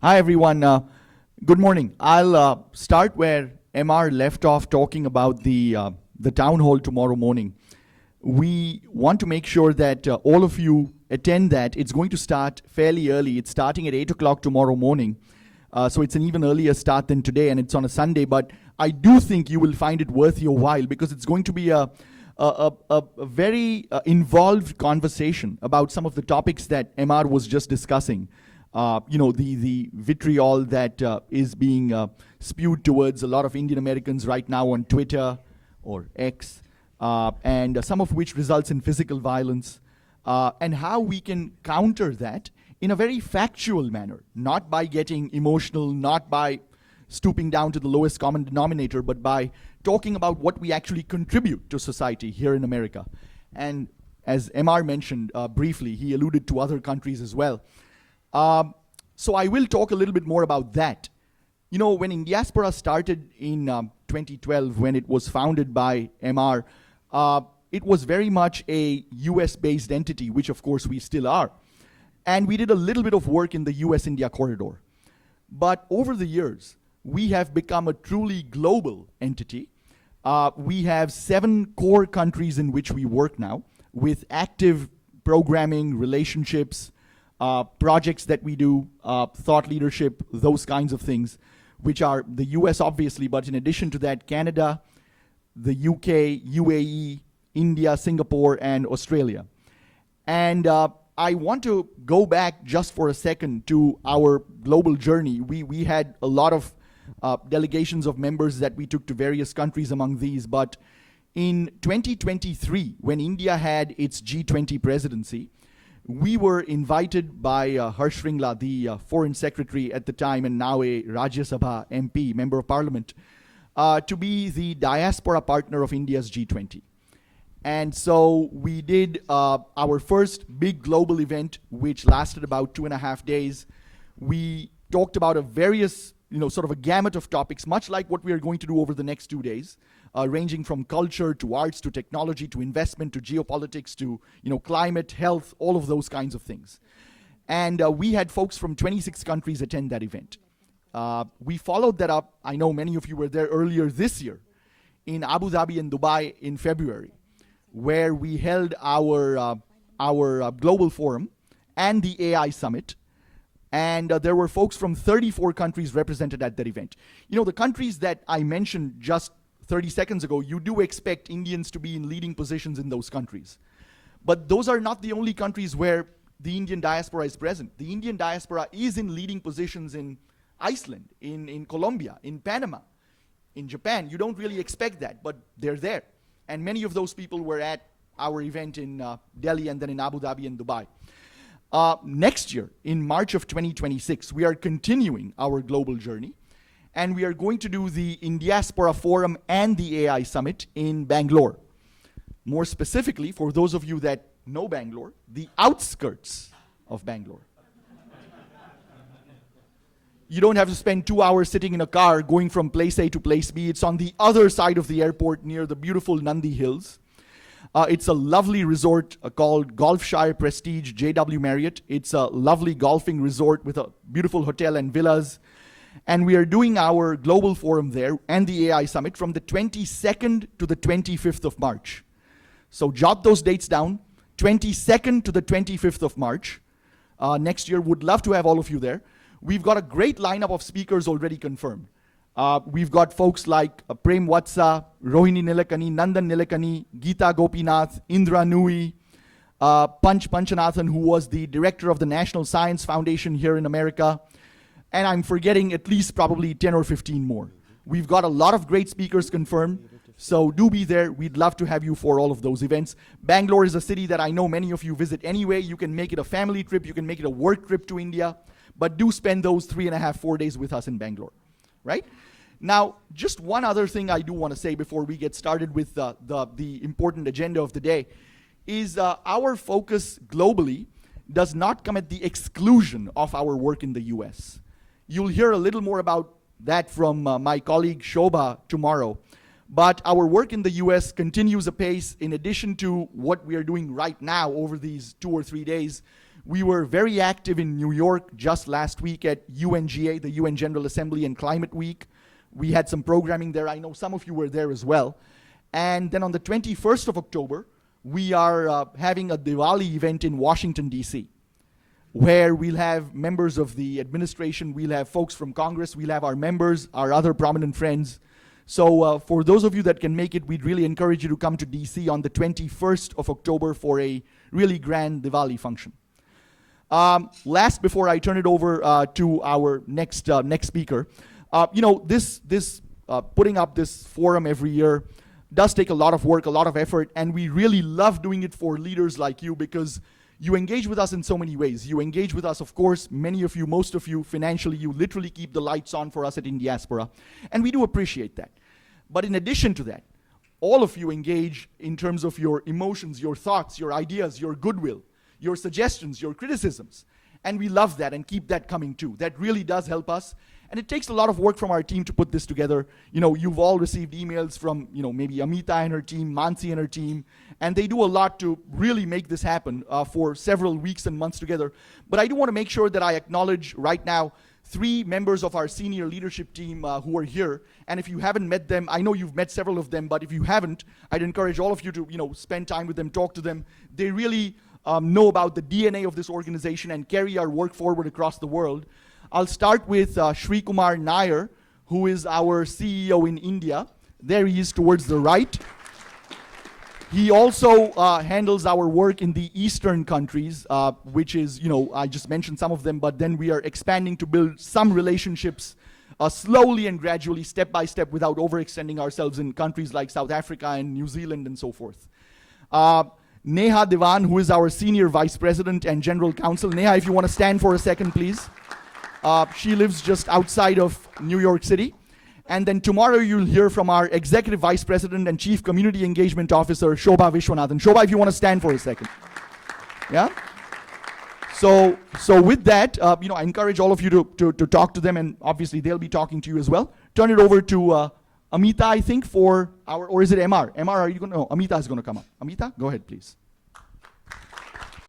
Hi, everyone. Good morning. I'll start where MR left off talking about the town hall tomorrow morning. We want to make sure that all of you attend that. It's going to start fairly early. It's starting at 8 o'clock tomorrow morning. So it's an even earlier start than today, and it's on a Sunday. But I do think you will find it worth your while because it's going to be a very involved conversation about some of the topics that MR was just discussing. The vitriol that is being spewed towards a lot of Indian Americans right now on Twitter or X, and some of which results in physical violence, and how we can counter that in a very factual manner, not by getting emotional, not by stooping down to the lowest common denominator, but by talking about what we actually contribute to society here in America. And as MR mentioned briefly, he alluded to other countries as well. So I will talk a little bit more about that. You know, when Indiaspora started in 2012, when it was founded by MR, it was very much a US-based entity, which of course we still are. And we did a little bit of work in the US-India corridor. But over the years, we have become a truly global entity. We have 7 core countries in which we work now, with active programming, relationships, projects that we do, thought leadership, those kinds of things, which are the US obviously, but in addition to that, Canada, the UK, UAE, India, Singapore, and Australia. And I want to go back just for a second to our global journey. We had a lot of delegations of members that we took to various countries among these, but in 2023, when India had its G20 presidency, we were invited by Harsh Shringla, the foreign secretary at the time and now a Rajya Sabha MP, member of parliament, to be the diaspora partner of India's G20. And so we did our first big global event, which lasted about 2.5 days. We talked about sort of a gamut of topics, much like what we are going to do over the next 2 days, ranging from culture to arts to technology to investment to geopolitics to climate, health, all of those kinds of things. And we had folks from 26 countries attend that event. We followed that up. I know many of you were there earlier this year in Abu Dhabi and Dubai in February, where we held our global forum and the AI summit. And there were folks from 34 countries represented at that event. The countries that I mentioned just 30 seconds ago, you do expect Indians to be in leading positions in those countries. But those are not the only countries where the Indian diaspora is present. The Indian diaspora is in leading positions in Iceland, in Colombia, in Panama, in Japan. You don't really expect that, but they're there. And many of those people were at our event in Delhi and then in Abu Dhabi and Dubai. Next year, in March of 2026, we are continuing our global journey, and we are going to do the Indiaspora Forum and the AI Summit in Bangalore. More specifically, for those of you that know Bangalore, the outskirts of Bangalore. You don't have to spend 2 hours sitting in a car going from place A to place B. It's on the other side of the airport near the beautiful Nandi Hills. It's a lovely resort called Golfshire Prestige JW Marriott. It's a lovely golfing resort with a beautiful hotel and villas. And we are doing our global forum there and the AI summit from the 22nd to the 25th of March. So jot those dates down, 22nd to the 25th of March. Next year, would love to have all of you there. We've got a great lineup of speakers already confirmed. We've got folks like Prem Vatsa, Rohini Nilekani, Nandan Nilekani, Geeta Gopinath, Indra Nui, Panch Panchanathan, who was the director of the National Science Foundation here in America. And I'm forgetting at least probably 10 or 15 more. We've got a lot of great speakers confirmed, so do be there. We'd love to have you for all of those events. Bangalore is a city that I know many of you visit anyway. You can make it a family trip, you can make it a work trip to India, but do spend those 3.5, 4 days with us in Bangalore, right? Now, just one other thing I do want to say before we get started with the important agenda of the day is our focus globally does not come at the exclusion of our work in the US. You'll hear a little more about that from my colleague Shobha tomorrow. But our work in the US continues apace. In addition to what we are doing right now over these 2 or 3 days, We were very active in New York just last week at UNGA, the UN General Assembly and Climate Week. We had some programming there. I know some of you were there as well. And then on the 21st of October, we are having a Diwali event in Washington, D.C., where we'll have members of the administration, we'll have folks from Congress, we'll have our members, our other prominent friends. So for those of you that can make it, we'd really encourage you to come to DC on the 21st of October for a really grand Diwali function. Last, before I turn it over to our next speaker, putting up this forum every year does take a lot of work, a lot of effort, and we really love doing it for leaders like you because you engage with us in so many ways. You engage with us, of course, many of you, most of you, financially. You literally keep the lights on for us at Indiaspora, and we do appreciate that. But in addition to that, all of you engage in terms of your emotions, your thoughts, your ideas, your goodwill, your suggestions, your criticisms. And we love that and keep that coming too. That really does help us. And it takes a lot of work from our team to put this together. You know, you've all received emails from, maybe Amita and her team, Mansi and her team, and they do a lot to really make this happen for several weeks and months together. But I do want to make sure that I acknowledge right now 3 members of our senior leadership team who are here. And if you haven't met them, I know you've met several of them, but if you haven't, I'd encourage all of you to, spend time with them, talk to them. They really know about the DNA of this organization and carry our work forward across the world. I'll start with Shri Kumar Nair, who is our CEO in India. There he is towards the right. He also handles our work in the Eastern countries, which is, I just mentioned some of them, but then we are expanding to build some relationships slowly and gradually, step by step, without overextending ourselves in countries like South Africa and New Zealand and so forth. Neha Devan, who is our Senior Vice President and General Counsel. Neha, if you want to stand for a second, please. She lives just outside of New York City. And then tomorrow you'll hear from our Executive Vice President and Chief Community Engagement Officer, Shobha Vishwanathan. Shobha, if you want to stand for a second. Yeah? So with that, I encourage all of you to talk to them, and obviously they'll be talking to you as well. Turn it over to Amita, I think, for our, or is it MR? MR, are you going to, no, Amita is going to come up. Amita, go ahead, please.